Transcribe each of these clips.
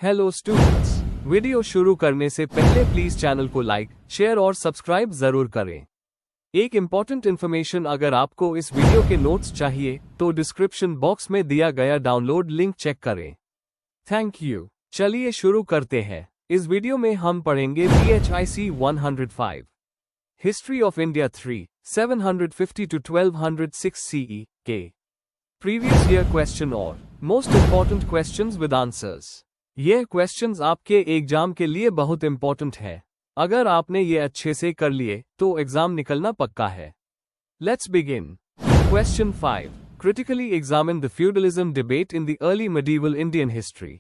Hello students, video शुरू करने से पहले प्लीज चैनल को लाइक, शेयर और सब्सक्राइब जरूर करें। एक इम्पॉर्टेंट इन्फॉर्मेशन, अगर आपको इस वीडियो के नोट्स चाहिए तो डिस्क्रिप्शन बॉक्स में दिया गया डाउनलोड लिंक चेक करें। Thank you. चलिए शुरू करते हैं। इस वीडियो में हम पढ़ेंगे BHIC 105 history of India 3 750 to 1206 CE के प्रीवियस ईयर क्वेश्चन और most important questions with answers. ये क्वेश्चंस आपके एग्जाम के लिए बहुत इंपॉर्टेंट है। अगर आपने ये अच्छे से कर लिए तो एग्जाम निकलना पक्का है। Let's begin. Question 5, critically examine the feudalism debate in the early medieval Indian history.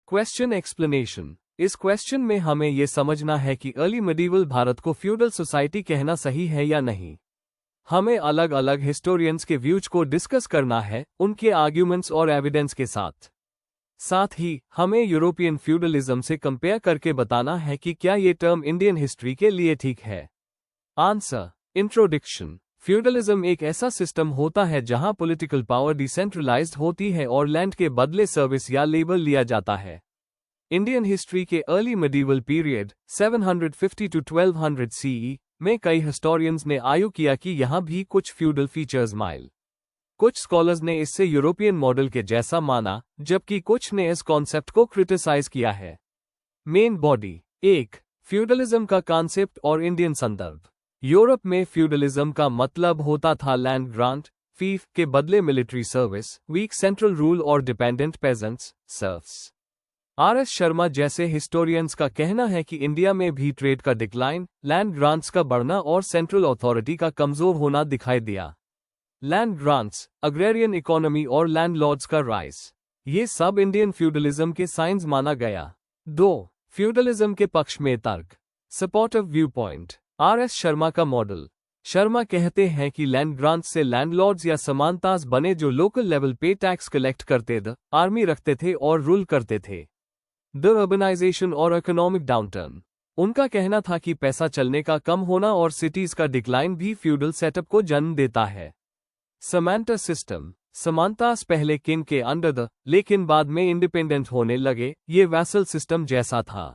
Question explanation. इस क्वेश्चन में हमें यह समझना है कि अर्ली मेडिवल भारत को फ्यूडल सोसाइटी कहना सही है या नहीं। हमें अलग अलग हिस्टोरियंस के व्यूज को डिस्कस करना है, उनके आर्ग्यूमेंट्स और एविडेंस के साथ ही हमें यूरोपियन फ्यूडलिज्म से कंपेयर करके बताना है कि क्या ये टर्म इंडियन हिस्ट्री के लिए ठीक है। आंसर। इंट्रोडक्शन। फ्यूडलिज्म एक ऐसा सिस्टम होता है जहां पॉलिटिकल पावर डिसेंट्रलाइज्ड होती है और लैंड के बदले सर्विस या लेबर लिया जाता है। इंडियन हिस्ट्री के early medieval period 750 to 1200 CE में कई हिस्टोरियंस ने आर्ग्यू किया कि यहां भी कुछ फ्यूडल फीचर्स माइल। कुछ स्कॉलर्स ने इससे यूरोपियन मॉडल के जैसा माना, जबकि कुछ ने इस कॉन्सेप्ट को क्रिटिसाइज किया है। Main body. 1. फ्यूडलिज्म का कॉन्सेप्ट और इंडियन संदर्भ। यूरोप में फ्यूडलिज्म का मतलब होता था लैंड ग्रांट, फीफ के बदले military service, weak central rule और dependent peasants, serfs. RS Sharma जैसे हिस्टोरियंस का कहना है कि इंडिया में भी ट्रेड का डिक्लाइन, लैंड ग्रांट्स का बढ़ना और सेंट्रल अथॉरिटी का कमजोर होना दिखाई दिया। लैंड ग्रांट्स, अग्रेरियन इकोनॉमी और लैंडलॉर्ड्स का राइज, ये सब इंडियन फ्यूडलिज्म के साइंस माना गया। 2. फ्यूडलिज्म के पक्ष में तर्क। Supportive view point. RS Sharma का मॉडल। शर्मा कहते हैं कि लैंड ग्रांट्स से लैंडलॉर्ड्स या समानतास बने जो लोकल लेवल पे टैक्स कलेक्ट करते थे, आर्मी रखते थे और रूल करते थे। द अर्बनाइजेशन और इकोनॉमिक डाउनटर्न। उनका कहना था कि पैसा चलने का कम होना और सिटीज का डिक्लाइन भी फ्यूडल सेटअप को जन्म देता है। समांता सिस्टम। समानतास पहले किंग के अंडर द, लेकिन बाद में इंडिपेंडेंट होने लगे, ये वैसल सिस्टम जैसा था।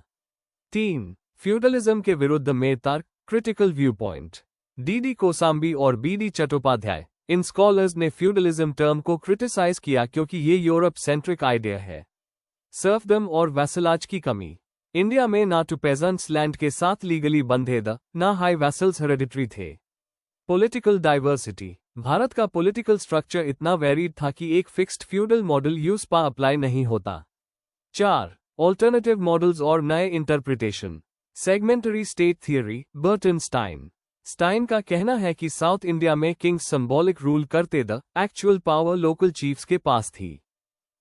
3. फ्यूडलिज्म के विरुद्ध में तर्क, critical view point. DD Kosambi और BD चट्टोपाध्याय, इन स्कॉलर्स ने फ्यूडलिज्म टर्म को क्रिटिसाइज किया क्योंकि ये यूरोप सेंट्रिक आइडिया है। सर्फडम और वैसलाज की कमी। इंडिया में ना तो पेजेंट्स लैंड के साथ लीगली बंधे द, ना हाई वैसल्स हेरेडिटरी थे। Political diversity. भारत का पॉलिटिकल स्ट्रक्चर इतना वेरिड था कि एक फिक्स्ड फ्यूडल मॉडल यूज पा अप्लाई नहीं होता। 4. ऑल्टरनेटिव मॉडल्स और नए interpretation. Segmentary state theory, Burton Stein. Stein का कहना है कि साउथ इंडिया में किंग्स सिंबॉलिक रूल करते द, एक्चुअल पावर लोकल चीफ्स के पास थी।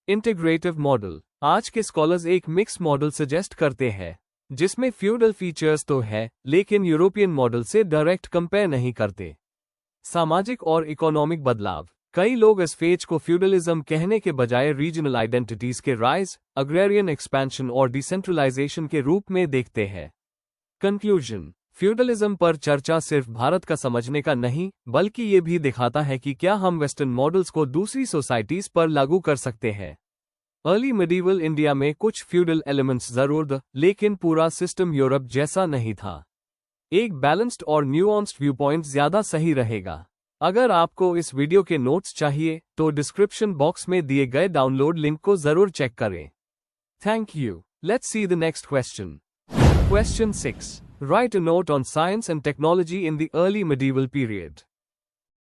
Integrative model. आज के स्कॉलर्स एक मिक्स मॉडल सजेस्ट करते हैं, जिसमें फ्यूडल फीचर्स तो है लेकिन यूरोपियन मॉडल से डायरेक्ट कंपेयर नहीं करते। सामाजिक और इकोनॉमिक बदलाव। कई लोग इस फेज को फ्यूडलिज्म कहने के बजाय रीजनल आइडेंटिटीज के राइज, अग्रेरियन एक्सपेंशन और डिसेंट्रलाइजेशन के रूप में देखते हैं। कंक्लूजन। फ्यूडलिज्म पर चर्चा सिर्फ भारत का समझने का नहीं, बल्कि ये भी दिखाता है कि क्या हम वेस्टर्न मॉडल्स को दूसरी सोसाइटीज पर लागू कर सकते हैं। अर्ली मेडिवल इंडिया में कुछ फ्यूडल एलिमेंट्स जरूर थे, लेकिन पूरा सिस्टम यूरोप जैसा नहीं था। एक बैलेंस्ड और न्यूआंस्ड व्यू पॉइंट ज्यादा सही रहेगा। अगर आपको इस वीडियो के नोट्स चाहिए तो डिस्क्रिप्शन बॉक्स में दिए गए डाउनलोड लिंक को जरूर चेक करें। Thank you. Let's see the next question. Question 6, right a note on science and technology in the early medieval period.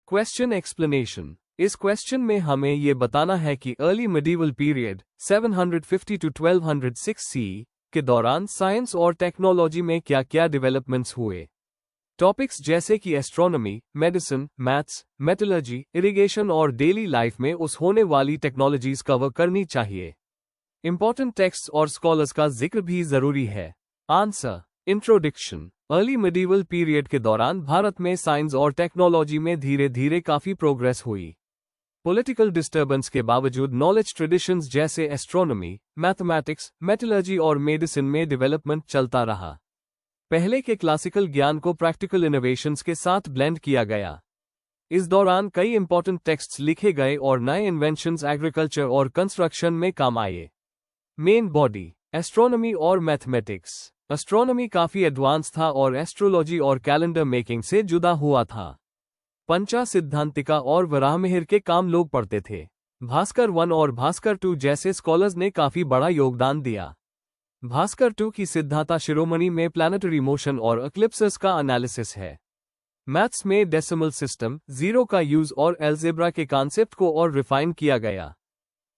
Question explanation. इस क्वेश्चन में हमें यह बताना है कि early medieval period 750 to 1206 CE के दौरान साइंस और टेक्नोलॉजी में क्या क्या डेवलपमेंट्स हुए। टॉपिक्स जैसे कि astronomy, medicine, maths, metallurgy, irrigation और डेली लाइफ में उस होने वाली टेक्नोलॉजीज कवर करनी चाहिए। इंपॉर्टेंट टेक्स्ट और स्कॉलर्स का जिक्र भी जरूरी है। Answer. Introduction. Early medieval period के दौरान भारत में साइंस और टेक्नोलॉजी में धीरे धीरे काफी प्रोग्रेस हुई। पॉलिटिकल डिस्टर्बेंस के बावजूद नॉलेज ट्रेडिशंस जैसे एस्ट्रोनॉमी, मैथमेटिक्स, मेटलर्जी और मेडिसिन में डेवलपमेंट चलता रहा। पहले के क्लासिकल ज्ञान को प्रैक्टिकल इनोवेशंस के साथ ब्लेंड किया गया। इस दौरान कई इंपॉर्टेंट टेक्स्ट्स लिखे गए और नए इन्वेंशंस एग्रीकल्चर और कंस्ट्रक्शन में काम आए। Main body. एस्ट्रोनॉमी और मैथमेटिक्स। एस्ट्रोनॉमी काफी एडवांस था और एस्ट्रोलॉजी और कैलेंडर मेकिंग से जुदा हुआ था। पंचा सिद्धांतिका और वराहमिहिर के काम लोग पढ़ते थे। भास्कर 1 और भास्कर 2 जैसे स्कॉलर्स ने काफी बड़ा योगदान दिया। भास्कर 2 की सिद्धांता शिरोमणि में प्लैनेटरी मोशन और एक्लिप्सेस का एनालिसिस है। मैथ्स में डेसिमल सिस्टम, जीरो का यूज और एल्जेब्रा के कॉन्सेप्ट को और रिफाइन किया गया।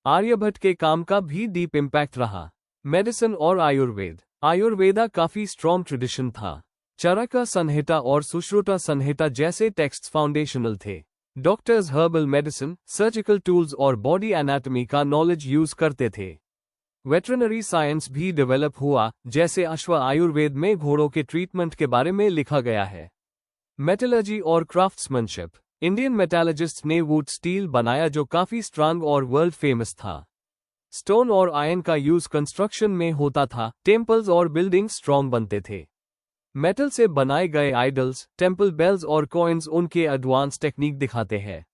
आर्यभट्ट के काम का भी डीप इम्पैक्ट रहा। मेडिसिन और आयुर्वेद। आयुर्वेदा काफी स्ट्रॉन्ग ट्रेडिशन था। चरका संहिता और सुश्रुता संहिता जैसे टेक्स्ट्स फाउंडेशनल थे। Doctors herbal medicine, surgical tools और बॉडी एनाटॉमी का नॉलेज यूज करते थे। वेटरनरी साइंस भी डेवलप हुआ, जैसे अश्व आयुर्वेद में घोड़ों के ट्रीटमेंट के बारे में लिखा गया है। मेटलर्जी और क्राफ्ट्समैनशिप। इंडियन मेटालर्जिस्ट्स ने वुड स्टील बनाया जो काफी स्ट्रांग और वर्ल्ड फेमस था। स्टोन और आयरन का यूज कंस्ट्रक्शन में होता था। टेम्पल्स और बिल्डिंग्स स्ट्रॉन्ग बनते थे। मेटल से बनाए गए आइडल्स, टेम्पल बेल्स और कॉइन्स उनके एडवांस टेक्निक दिखाते हैं।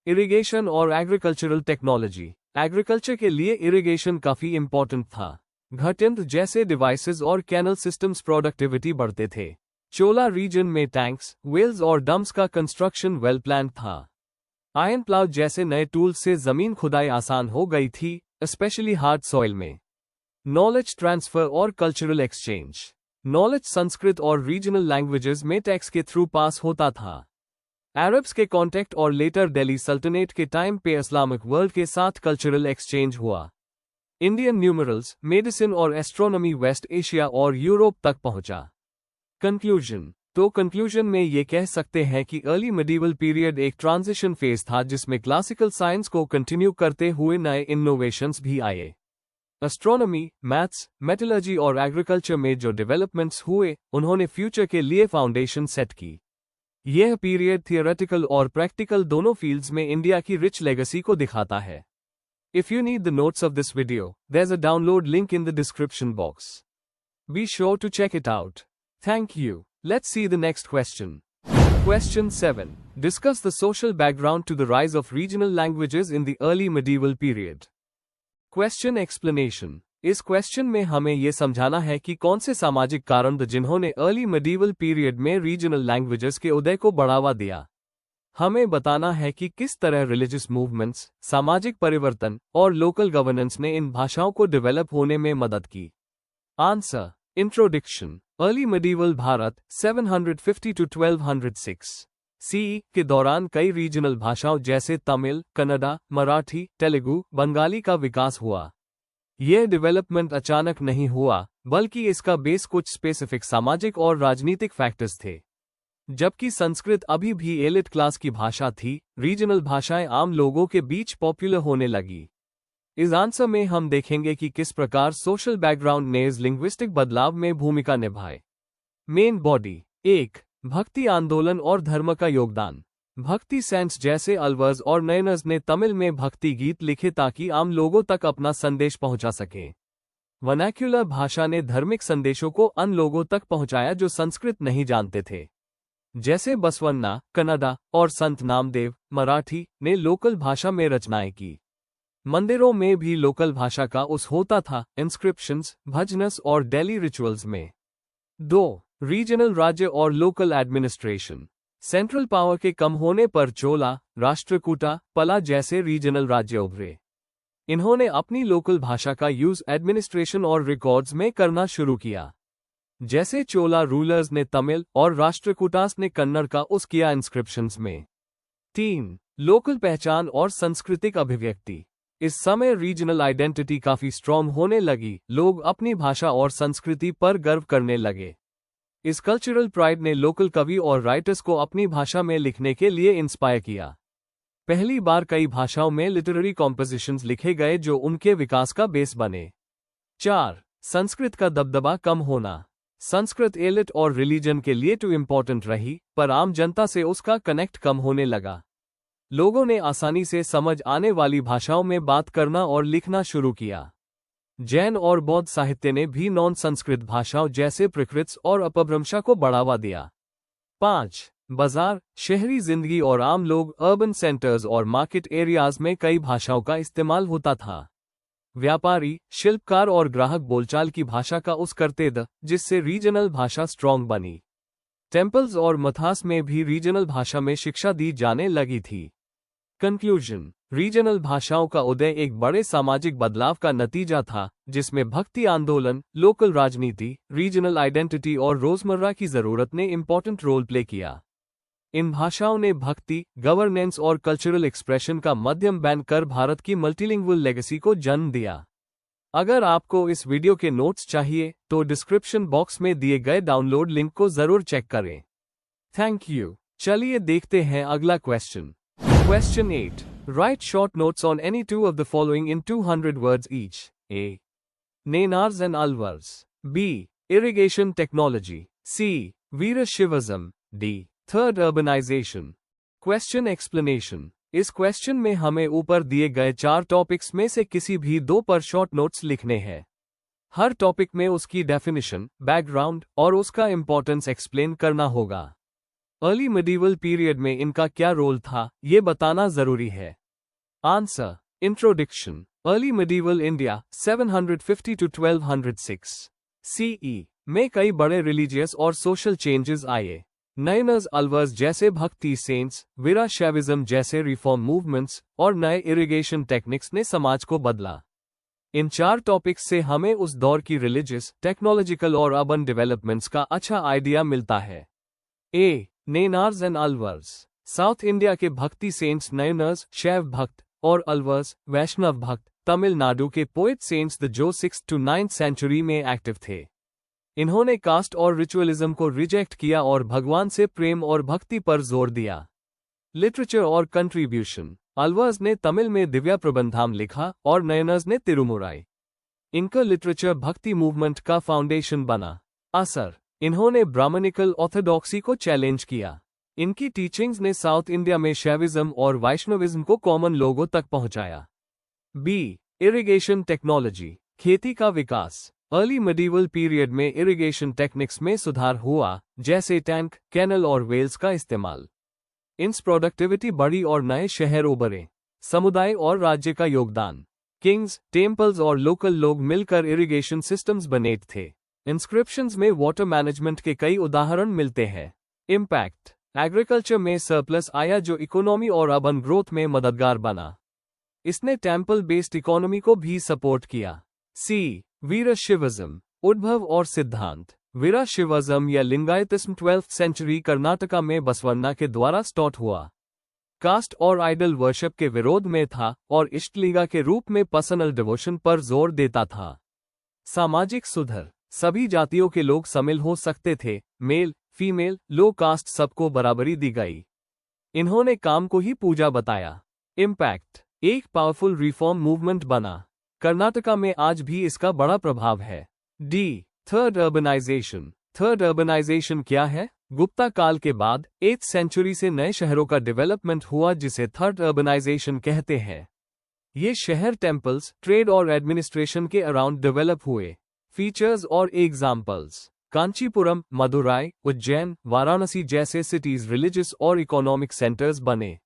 इरिगेशन और एग्रीकल्चरल टेक्नोलॉजी। एग्रीकल्चर के लिए इरिगेशन काफी इंपॉर्टेंट था। घटयंत्र जैसे डिवाइसेस और कैनल सिस्टम्स प्रोडक्टिविटी बढ़ते थे। चोला रीजन में टैंक्स, वेल्स और डम्प्स का कंस्ट्रक्शन वेल प्लान था। आयरन प्लाव जैसे नए टूल्स से जमीन खुदाई आसान हो गई थी, स्पेशली हार्ड सॉइल में। नॉलेज ट्रांसफर और कल्चरल एक्सचेंज। नॉलेज संस्कृत और रीजनल लैंग्वेजेस में टेक्स्ट के थ्रू पास होता था। अरब्स के कॉन्टेक्ट और लेटर दिल्ली सल्तनत के टाइम पे इस्लामिक वर्ल्ड के साथ कल्चरल एक्सचेंज हुआ। इंडियन न्यूमरल्स, मेडिसिन और एस्ट्रोनॉमी वेस्ट एशिया और यूरोप तक पहुंचा। कंक्लूजन। तो कंक्लूजन में ये कह सकते हैं कि अर्ली मिडीवल पीरियड एक ट्रांजिशन फेज था जिसमें क्लासिकल साइंस को कंटिन्यू करते हुए नए इनोवेशंस भी आए। एस्ट्रोनॉमी, मैथ्स, मेटलर्जी और एग्रीकल्चर में जो डेवलपमेंट्स हुए, उन्होंने फ्यूचर के लिए फाउंडेशन सेट की। यह पीरियड थियोरेटिकल और प्रैक्टिकल दोनों फील्ड्स में इंडिया की रिच लेगेसी को दिखाता है। If you need the notes of this video, there's a download link in the description box. Be sure to check it out. Thank you. Let's see the next question. Question 7. Discuss the social background to the rise of regional languages in the early medieval period. Question explanation. इस question में हमें यह समझाना है कि कौन से सामाजिक कारण थे जिन्होंने अर्ली medieval पीरियड में रीजनल लैंग्वेजेस के उदय को बढ़ावा दिया। हमें बताना है कि किस तरह रिलीजियस मूवमेंट्स, सामाजिक परिवर्तन और लोकल गवर्नेंस ने इन भाषाओं को डेवलप होने में मदद की। Answer. Introduction. Early medieval Bharat 750 to 1206 CE के दौरान कई रीजनल भाषाओं जैसे तमिल, कन्नड़ा, मराठी, तेलुगु, बंगाली का विकास हुआ। यह डेवलपमेंट अचानक नहीं हुआ, बल्कि इसका बेस कुछ स्पेसिफिक सामाजिक और राजनीतिक फैक्टर्स थे। जबकि संस्कृत अभी भी एलिट क्लास की भाषा थी, रीजनल भाषाएं आम लोगों के बीच पॉपुलर होने लगी। इस आंसर में हम देखेंगे कि किस प्रकार सोशल बैकग्राउंड ने इस लिंग्विस्टिक बदलाव में भूमिका निभाई। Main body. 1. भक्ति आंदोलन और धर्म का योगदान। भक्ति सेंट्स जैसे अल्वर्स और नयनर्स ने तमिल में भक्ति गीत लिखे ताकि आम लोगों तक अपना संदेश पहुंचा सके। वर्नाक्युलर भाषा ने धार्मिक संदेशों को अन्य लोगों तक पहुंचाया जो संस्कृत नहीं जानते थे। जैसे बसवन्ना, कन्नड़ा और संत नामदेव, मराठी ने लोकल भाषा में रचनाएं की। मंदिरों में भी लोकल भाषा का उस होता था, इंस्क्रिप्शंस, भजनस और डेली रिचुअल्स में। 2. रीजनल राज्य और लोकल एडमिनिस्ट्रेशन। सेंट्रल पावर के कम होने पर चोला, राष्ट्रकूटा, पला जैसे रीजनल राज्य उभरे। इन्होंने अपनी लोकल भाषा का यूज एडमिनिस्ट्रेशन और रिकॉर्ड्स में करना शुरू किया। जैसे चोला रूलर्स ने तमिल और राष्ट्रकूटास ने कन्नड़ का उस किया इंस्क्रिप्शंस में। 3. लोकल पहचान और सांस्कृतिक अभिव्यक्ति। इस समय रीजनल आइडेंटिटी काफी स्ट्रॉन्ग होने लगी, लोग अपनी भाषा और संस्कृति पर गर्व करने लगे। इस कल्चरल प्राइड ने लोकल कवि और राइटर्स को अपनी भाषा में लिखने के लिए इंस्पायर किया। पहली बार कई भाषाओं में लिटरेरी कॉम्पोजिशंस लिखे गए जो उनके विकास का बेस बने। 4. संस्कृत का दबदबा कम होना। संस्कृत एलिट और रिलीजन के लिए टू इम्पोर्टेंट रही, पर आम जनता से उसका कनेक्ट कम होने लगा। लोगों ने आसानी से समझ आने वाली भाषाओं में बात करना और लिखना शुरू किया। जैन और बौद्ध साहित्य ने भी नॉन संस्कृत भाषाओं जैसे प्राकृत और अपभ्रंशा को बढ़ावा दिया। 5. बाजार, शहरी जिंदगी और आम लोग, अर्बन सेंटर्स और मार्केट एरियाज में कई भाषाओं का इस्तेमाल होता था। व्यापारी, शिल्पकार और ग्राहक बोलचाल की भाषा का उस करते द, जिससे रीजनल भाषा स्ट्रॉन्ग बनी। टेम्पल्स और मथास में भी रीजनल भाषा में शिक्षा दी जाने लगी थी। कंक्लूजन, रीजनल भाषाओं का उदय एक बड़े सामाजिक बदलाव का नतीजा था, जिसमें भक्ति आंदोलन, लोकल राजनीति, रीजनल आइडेंटिटी और रोजमर्रा की जरूरत ने इंपॉर्टेंट रोल प्ले किया। इन भाषाओं ने भक्ति, गवर्नेंस और कल्चरल एक्सप्रेशन का माध्यम बनकर भारत की मल्टीलिंगुअल लेगेसी को जन्म दिया। अगर आपको इस वीडियो के नोट्स चाहिए तो डिस्क्रिप्शन बॉक्स में दिए गए डाउनलोड लिंक को जरूर चेक करें। Thank you. चलिए देखते हैं अगला question. Question 8. Write short notes on any two of the following in 200 words each. A. Nenars and Alvars. B. Irrigation technology. C. Veerashaivism. D. Third urbanization. Question explanation. इस question में हमें ऊपर दिए गए 4 टॉपिक्स में से किसी भी 2 पर शॉर्ट नोट्स लिखने हैं। हर टॉपिक में उसकी डेफिनेशन, बैकग्राउंड और उसका इंपॉर्टेंस एक्सप्लेन करना होगा। अर्ली मिडीवल पीरियड में इनका क्या रोल था, ये बताना जरूरी है। Answer, introduction. Early medieval India 750 to 1206 CE में कई बड़े रिलीजियस और सोशल चेंजेस आए। नयनर्स अल्वर्स जैसे भक्ति सेंट्स, वीराशैविज्म जैसे रिफॉर्म मूवमेंट्स और नए इरिगेशन टेक्निक्स ने समाज को बदला। इन 4 टॉपिक्स से हमें उस दौर की रिलीजियस, टेक्नोलॉजिकल और अर्बन डेवलपमेंट्स का अच्छा आइडिया मिलता है। ए. नेनार्स एंड अल्वर्स। साउथ इंडिया के भक्ति सेंट्स नयनर्स, शैव भक्त, और अल्वर्स, वैष्णव भक्त, तमिलनाडु के पोएट सेंट्स द जो 6th to 9th सेंचुरी में एक्टिव थे। इन्होंने कास्ट और रिचुअलिज्म को रिजेक्ट किया और भगवान से प्रेम और भक्ति पर जोर दिया। लिटरेचर और कंट्रीब्यूशन। अल्वर्स ने तमिल में दिव्या प्रबंधम लिखा और नयनर्स ने तिरुमुराई। इनका लिटरेचर भक्ति मूवमेंट का फाउंडेशन बना। असर, इन्होंने ब्राह्मणिकल ऑर्थोडॉक्सी को चैलेंज किया। इनकी टीचिंग्स ने साउथ इंडिया में शैविज्म और वैष्णविज्म को कॉमन लोगों तक पहुंचाया। बी. इरिगेशन टेक्नोलॉजी, खेती का विकास। अर्ली मिडीवल पीरियड में इरिगेशन टेक्निक्स में सुधार हुआ, जैसे टैंक, कैनल और वेल्स का इस्तेमाल। इनसे प्रोडक्टिविटी बढ़ी और नए शहर उभरे। समुदाय और राज्य का योगदान। किंग्स, टेम्पल्स और लोकल लोग मिलकर इरिगेशन सिस्टम्स बनाते थे। इंस्क्रिप्शंस में वाटर मैनेजमेंट के कई उदाहरण मिलते हैं। इम्पैक्ट, एग्रीकल्चर में सरप्लस आया जो इकोनॉमी और अर्बन ग्रोथ में मददगार बना। इसने टेम्पल बेस्ड इकोनॉमी को भी सपोर्ट किया। सी. वीरशैविज्म, उद्भव और सिद्धांत। वीरशैविज्म या लिंगायतिज्म 12th सेंचुरी कर्नाटका में बसवन्ना के द्वारा स्टार्ट हुआ। कास्ट और आइडल वर्शिप के विरोध में था और इष्टलिंगा के रूप में पर्सनल डिवोशन पर जोर देता था। सामाजिक सुधार, सभी जातियों के लोग शामिल हो सकते थे। मेल, फीमेल, लो कास्ट सबको बराबरी दी गई। इन्होंने काम को ही पूजा बताया। इम्पैक्ट, एक पावरफुल रिफॉर्म मूवमेंट बना। कर्नाटका में आज भी इसका बड़ा प्रभाव है। D. Third urbanisation. Third urbanisation क्या है? गुप्ता काल के बाद 8th सेंचुरी से नए शहरों का डेवलपमेंट हुआ जिसे थर्ड अर्बनाइजेशन कहते हैं। ये शहर टेम्पल्स, ट्रेड और एडमिनिस्ट्रेशन के अराउंड डेवलप हुए। फीचर्स और एग्जाम्पल्स। कांचीपुरम, मदुराई, उज्जैन, वाराणसी जैसे सिटीज रिलीजियस और इकोनॉमिक सेंटर्स बने।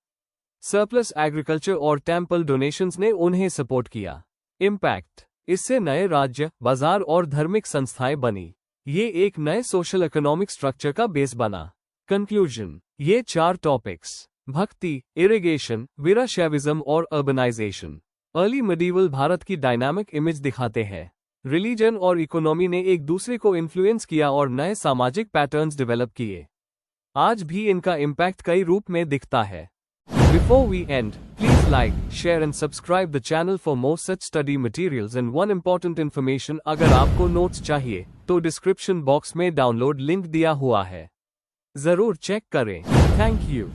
सरप्लस एग्रीकल्चर और टेम्पल डोनेशंस ने उन्हें सपोर्ट किया। इम्पैक्ट, इससे नए राज्य, बाजार और धार्मिक संस्थाएं बनी। ये एक नए सोशल इकोनॉमिक स्ट्रक्चर का बेस बना। कंक्लूजन, ये 4 टॉपिक्स भक्ति, इरिगेशन, वीराशैविज्म और अर्बनाइजेशन अर्ली मिडीवल भारत की डायनामिक इमेज दिखाते हैं। रिलीजन और इकोनॉमी ने एक दूसरे को इन्फ्लुएंस किया और नए सामाजिक पैटर्न्स डेवलप किए। आज भी इनका इम्पैक्ट कई रूप में दिखता है। Before we end, please like, share and subscribe the channel for more such study materials and one important information अगर आपको नोट्स चाहिए तो डिस्क्रिप्शन बॉक्स में डाउनलोड लिंक दिया हुआ है, जरूर चेक करें। Thank you.